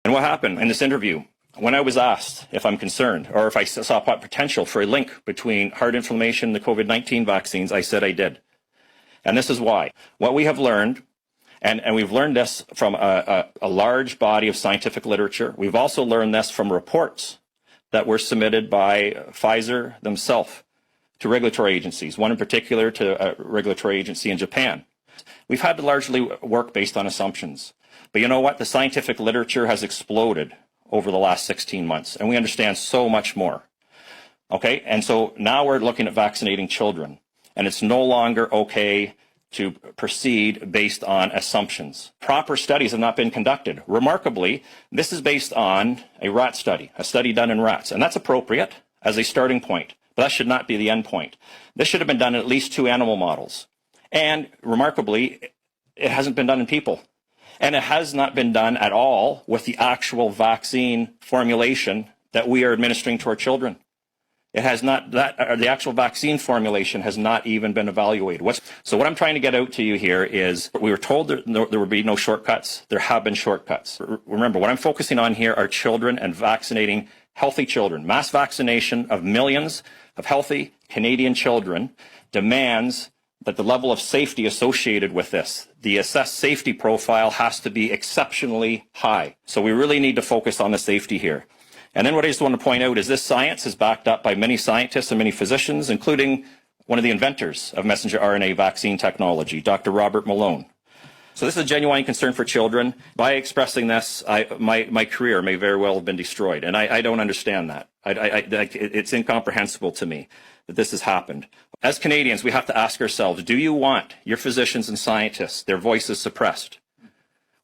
And what happened in this interview? When I was asked if I'm concerned or if I saw potential for a link between heart inflammation and the COVID-19 vaccines, I said I did. And this is why. What we have learned, and we've learned this from a large body of scientific literature. We've also learned this from reports that were submitted by Pfizer themselves to regulatory agencies, one in particular to a regulatory agency in Japan. We've had to largely work based on assumptions. But you know what? The scientific literature has exploded over the last 16 months, and we understand so much more. Okay, and so now we're looking at vaccinating children, and it's no longer okay to proceed based on assumptions. Proper studies have not been conducted. Remarkably, this is based on a rat study, a study done in rats, and that's appropriate as a starting point, but that should not be the end point. This should have been done in at least 2 animal models, and remarkably, it hasn't been done in people. And it has not been done at all with the actual vaccine formulation that we are administering to our children. It has not, the actual vaccine formulation has not even been evaluated. So what I'm trying to get out to you here is we were told there would be no shortcuts. There have been shortcuts. Remember, what I'm focusing on here are children and vaccinating healthy children. Mass vaccination of millions of healthy Canadian children demands that the level of safety associated with this, the assessed safety profile, has to be exceptionally high. So we really need to focus on the safety here. And then what I just want to point out is this science is backed up by many scientists and many physicians, including one of the inventors of messenger RNA vaccine technology, Dr. Robert Malone. So this is a genuine concern for children. By expressing this, my career may very well have been destroyed, and I don't understand that. It's incomprehensible to me that this has happened. As Canadians, we have to ask ourselves, do you want your physicians and scientists, their voices suppressed?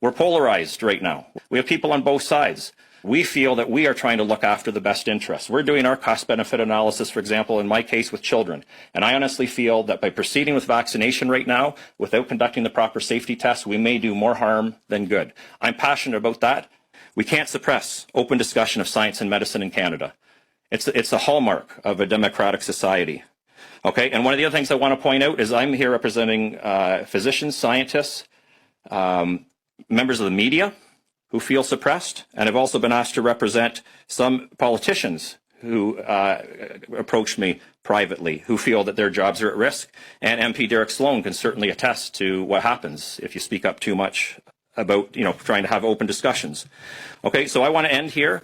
We're polarized right now. We have people on both sides. We feel that we are trying to look after the best interests. We're doing our cost-benefit analysis, for example, in my case with children. And I honestly feel that by proceeding with vaccination right now, without conducting the proper safety tests, we may do more harm than good. I'm passionate about that. We can't suppress open discussion of science and medicine in Canada. It's a hallmark of a democratic society. Okay, and one of the other things I want to point out is I'm here representing physicians, scientists, members of the media who feel suppressed, and I've also been asked to represent some politicians who approached me privately, who feel that their jobs are at risk. And MP Derek Sloan can certainly attest to what happens if you speak up too much about, trying to have open discussions. Okay, so I want to end here.